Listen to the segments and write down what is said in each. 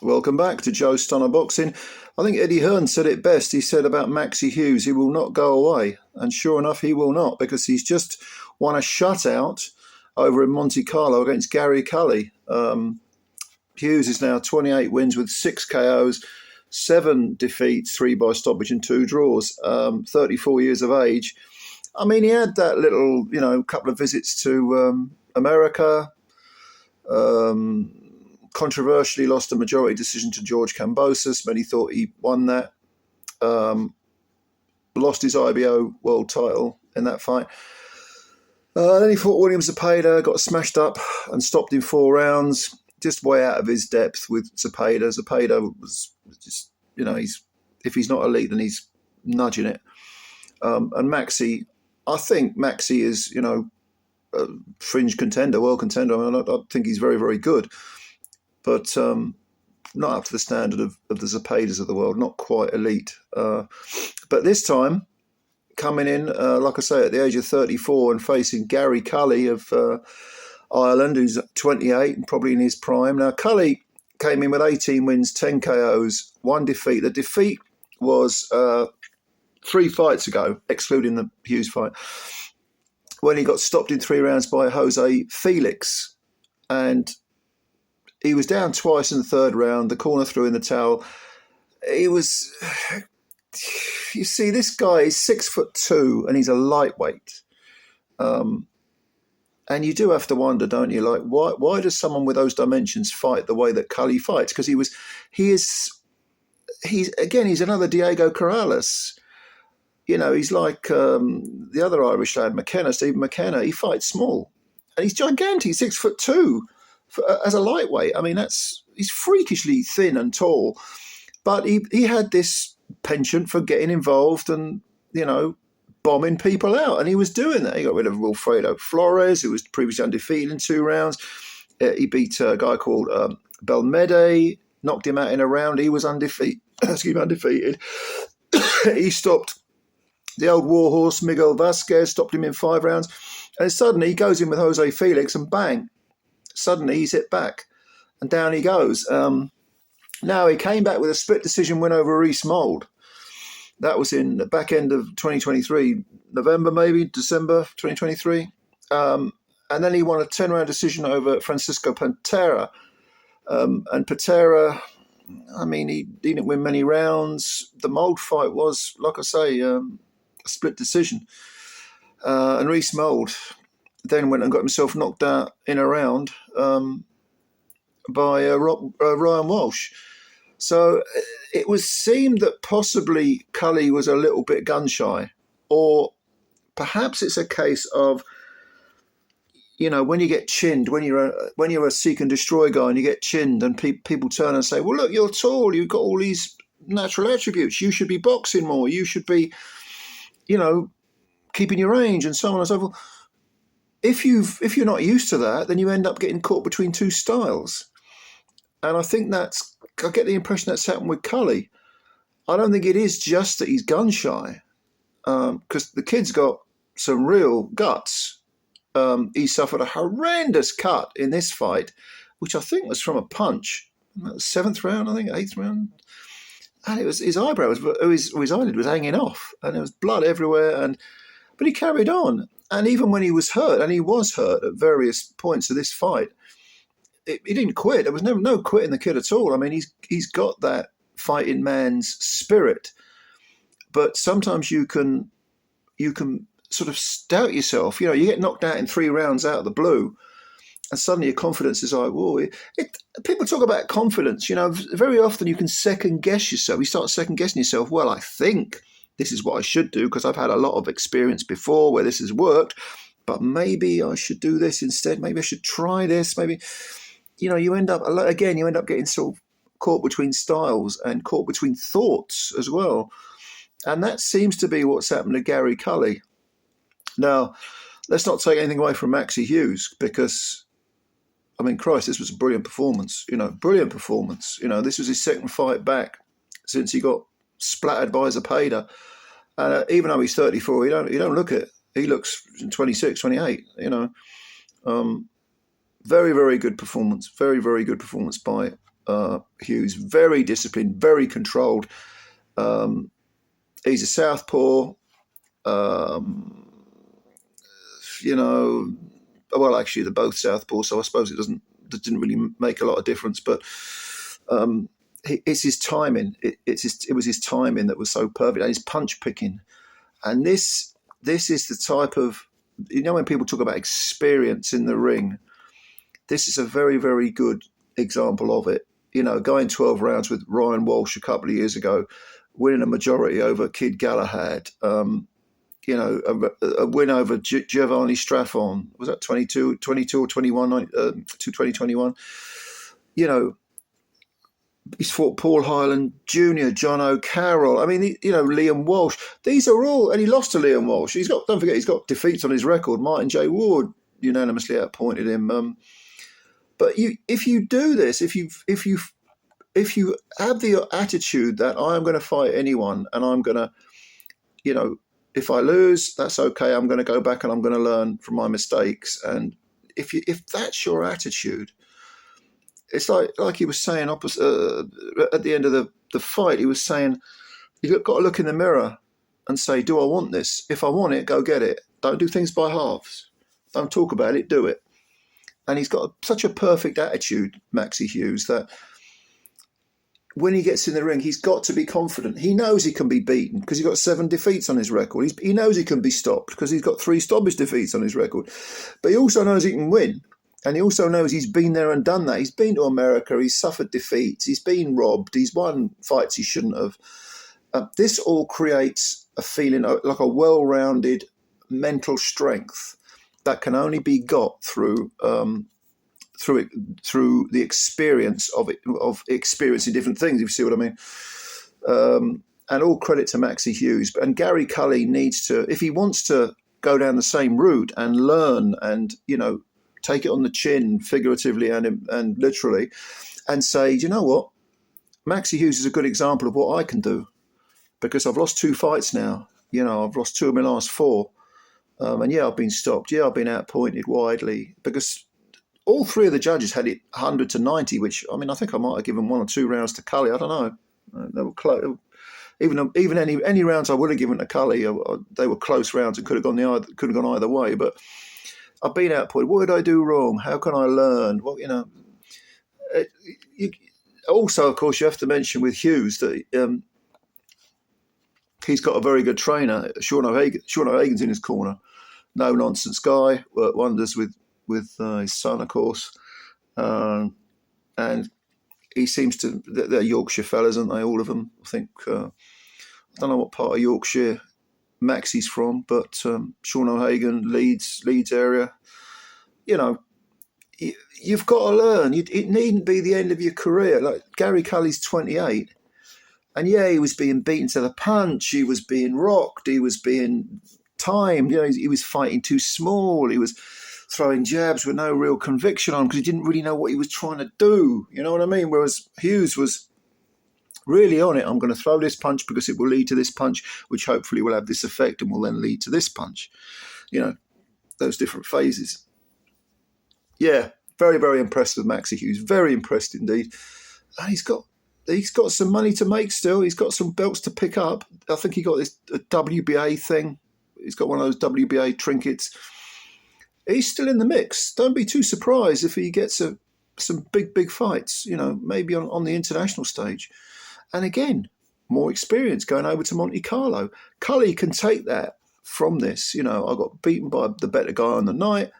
Welcome back to Joe Stunner Boxing. I think Eddie Hearn said it best. He said about Maxi Hughes, he will not go away. And sure enough, he will not, because he's just won a shutout over in Monte Carlo against Gary Cully. Hughes is now 28 wins with 6 KOs, 7 defeats, 3 by stoppage and 2 draws, 34 years of age. I mean, he had that little, couple of visits to America, controversially lost a majority decision to George Kambosos. Many thought he won that. Lost his IBO world title in that fight. Then he fought William Zepeda, got smashed up and stopped in 4 rounds. Just way out of his depth with Zepeda. Zepeda was just, if he's not elite, then he's nudging it. And Maxi, I think Maxi is, a fringe contender, world contender. I mean, I think he's very, very good. But not up to the standard of the Zepedas of the world, not quite elite. But this time, coming in, like I say, at the age of 34 and facing Gary Cully of Ireland, who's 28 and probably in his prime. Now, Cully came in with 18 wins, 10 KOs, 1 defeat. The defeat was 3 fights ago, excluding the Hughes fight, when he got stopped in 3 rounds by Jose Felix. And he was down twice in the 3rd round. The corner threw in the towel. He was, you see, this guy is 6'2" and he's a lightweight. And you do have to wonder, don't you? Like, why does someone with those dimensions fight the way that Cully fights? Because he's another Diego Corrales. He's like the other Irish lad, McKenna, Stephen McKenna. He fights small, and he's gigantic. He's 6'2". As a lightweight, I mean, he's freakishly thin and tall, but he had this penchant for getting involved and, bombing people out, and he was doing that. He got rid of Wilfredo Flores, who was previously undefeated in 2 rounds. He beat a guy called Belmede, knocked him out in a round. He was undefeated. Undefeated. He stopped the old warhorse, Miguel Vasquez, stopped him in 5 rounds, and suddenly he goes in with Jose Felix and bang, suddenly he's hit back and down he goes. Now he came back with a split decision win over Reese Mould. That was in the back end of 2023, November maybe, December 2023. And then he won a 10-round decision over Francisco Pantera. And Pantera, I mean, he didn't win many rounds. The Mould fight was, like I say, a split decision. And Reese Mould then went and got himself knocked out in a round by Ryan Walsh. So it was seemed that possibly Cully was a little bit gun shy, or perhaps it's a case of, when you get chinned, when you're a seek and destroy guy and you get chinned, and people turn and say, well, look, you're tall, you've got all these natural attributes, you should be boxing more, you should be, keeping your range, and so on and so forth. If you're not used to that, then you end up getting caught between 2 styles. And I think I get the impression that's happened with Cully. I don't think it is just that he's gun shy, because the kid's got some real guts. He suffered a horrendous cut in this fight, which I think was from a punch. 7th round, I think, 8th round. And it was his eyebrows, his eyelid was hanging off, and there was blood everywhere. But he carried on. And even when he was hurt, and he was hurt at various points of this fight, he didn't quit. There was no quit in the kid at all. I mean, he's got that fighting man's spirit. But sometimes you can sort of doubt yourself. You get knocked out in 3 rounds out of the blue, and suddenly your confidence is like, whoa. People talk about confidence. Very often you can second guess yourself. You start second guessing yourself. Well, I think this is what I should do because I've had a lot of experience before where this has worked, but maybe I should do this instead. Maybe I should try this. Maybe, you end up getting sort of caught between styles and caught between thoughts as well. And that seems to be what's happened to Gary Cully. Now, let's not take anything away from Maxi Hughes, because, I mean, Christ, this was a brilliant performance. Brilliant performance. This was his 2nd fight back since he got splattered by Zepeda. And even though he's 34, you don't look at it. He looks 26, 28, Very, very good performance. Very, very good performance by Hughes. Very disciplined, very controlled. He's a southpaw. Well, actually, they're both southpaw, so I suppose it didn't really make a lot of difference. But it's his timing. It was his timing that was so perfect, and his punch picking. And this is the type of, when people talk about experience in the ring, this is a very, very good example of it. Going 12 rounds with Ryan Walsh a couple of years ago, winning a majority over Kid Galahad. A win over Giovanni Straffon. Was that 22 or 21 to 2021? He's fought Paul Hyland Jr., John O'Carroll. I mean, Liam Walsh. These are all, and he lost to Liam Walsh. Don't forget, he's got defeats on his record. Martin J. Ward unanimously outpointed him. But if you do this, if you have the attitude that I'm going to fight anyone, and I'm going to, if I lose, that's okay. I'm going to go back and I'm going to learn from my mistakes. And if that's your attitude, it's like he was saying at the end of the fight, he was saying, you've got to look in the mirror and say, do I want this? If I want it, go get it. Don't do things by halves. Don't talk about it, do it. And he's got such a perfect attitude, Maxi Hughes, that when he gets in the ring, he's got to be confident. He knows he can be beaten because he's got 7 defeats on his record. He knows he can be stopped because he's got 3 stoppage defeats on his record. But he also knows he can win. And he also knows he's been there and done that. He's been to America. He's suffered defeats. He's been robbed. He's won fights he shouldn't have. This all creates a feeling like a well-rounded mental strength that can only be got through the experience of experiencing different things, if you see what I mean. And all credit to Maxi Hughes. And Gary Cully needs to, if he wants to go down the same route and learn and, take it on the chin, figuratively and literally, and say, do you know what? Maxi Hughes is a good example of what I can do, because I've lost 2 fights now. I've lost 2 of my last 4. And I've been stopped. I've been outpointed widely, because all 3 of the judges had it 100 to 90, which, I think I might have given 1 or 2 rounds to Cully. I don't know. They were close. Even any rounds I would have given to Cully, they were close rounds and could have gone either way. But I've been outpointed. What did I do wrong? How can I learn? Well, also, of course, you have to mention with Hughes that he's got a very good trainer. Sean O'Hagan's in his corner. No nonsense guy. Worked wonders with his son, of course, and he seems to. They're Yorkshire fellas, aren't they? All of them. I think. I don't know what part of Yorkshire Maxi's from, but Sean O'Hagan, Leeds area. You've got to learn. It needn't be the end of your career. Like Gary Cully's 28, and he was being beaten to the punch. He was being rocked. He was being timed. He was fighting too small. He was throwing jabs with no real conviction on because he didn't really know what he was trying to do. You know what I mean? Whereas Hughes was really on it. I'm going to throw this punch because it will lead to this punch, which hopefully will have this effect and will then lead to this punch. Those different phases. Yeah, very, very impressed with Maxi Hughes. Very impressed indeed. And he's got some money to make still. He's got some belts to pick up. I think he got this WBA thing. He's got one of those WBA trinkets. He's still in the mix. Don't be too surprised if he gets some big fights, maybe on the international stage. And again, more experience going over to Monte Carlo. Cully can take that from this. I got beaten by the better guy on the night,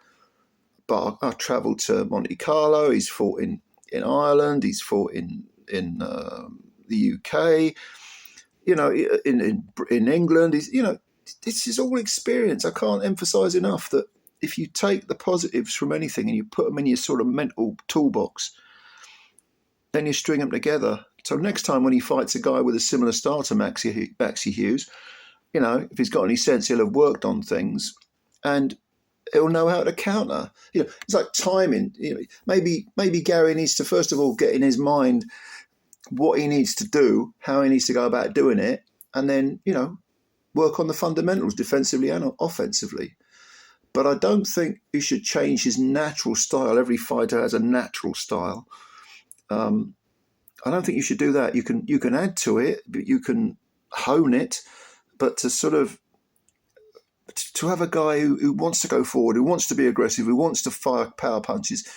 but I travelled to Monte Carlo. He's fought in Ireland. He's fought in the UK. In England. This is all experience. I can't emphasise enough that if you take the positives from anything and you put them in your sort of mental toolbox, then you string them together. So next time when he fights a guy with a similar style to Maxi Hughes, if he's got any sense, he'll have worked on things and he'll know how to counter. It's like timing. Maybe Gary needs to first of all get in his mind what he needs to do, how he needs to go about doing it, and then, work on the fundamentals defensively and offensively. But I don't think he should change his natural style. Every fighter has a natural style. I don't think you should do that. You can add to it, but you can hone it, but to sort of to have a guy who wants to go forward, who wants to be aggressive, who wants to fire power punches,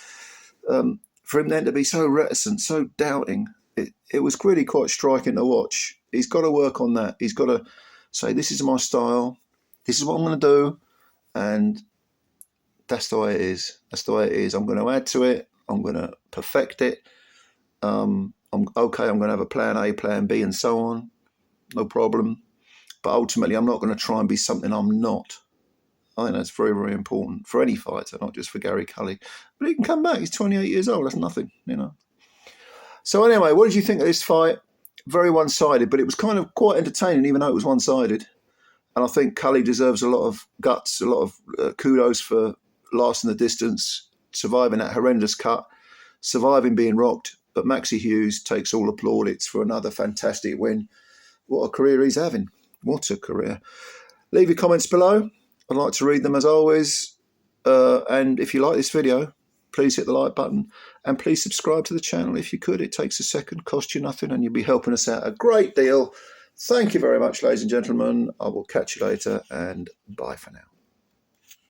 for him then to be so reticent, so doubting, it was really quite striking to watch. He's got to work on that. He's got to say, this is my style, this is what I'm going to do, and that's the way it is. That's the way it is. I'm going to add to it. I'm going to perfect it. I'm okay. I'm going to have a plan A, plan B, and so on. No problem. But ultimately, I'm not going to try and be something I'm not. I think that's very, very important for any fighter, not just for Gary Cully. But he can come back. He's 28 years old. That's nothing, you know. So anyway, what did you think of this fight? Very one-sided, but it was kind of quite entertaining, even though it was one-sided. And I think Cully deserves a lot of guts, a lot of kudos for lasting the distance, surviving that horrendous cut, surviving being rocked. But Maxi Hughes takes all the plaudits for another fantastic win. What a career he's having. What a career. Leave your comments below. I'd like to read them as always. And if you like this video, please hit the like button. And please subscribe to the channel if you could. It takes a second, costs you nothing, and you'll be helping us out a great deal. Thank you very much, ladies and gentlemen. I will catch you later, and bye for now.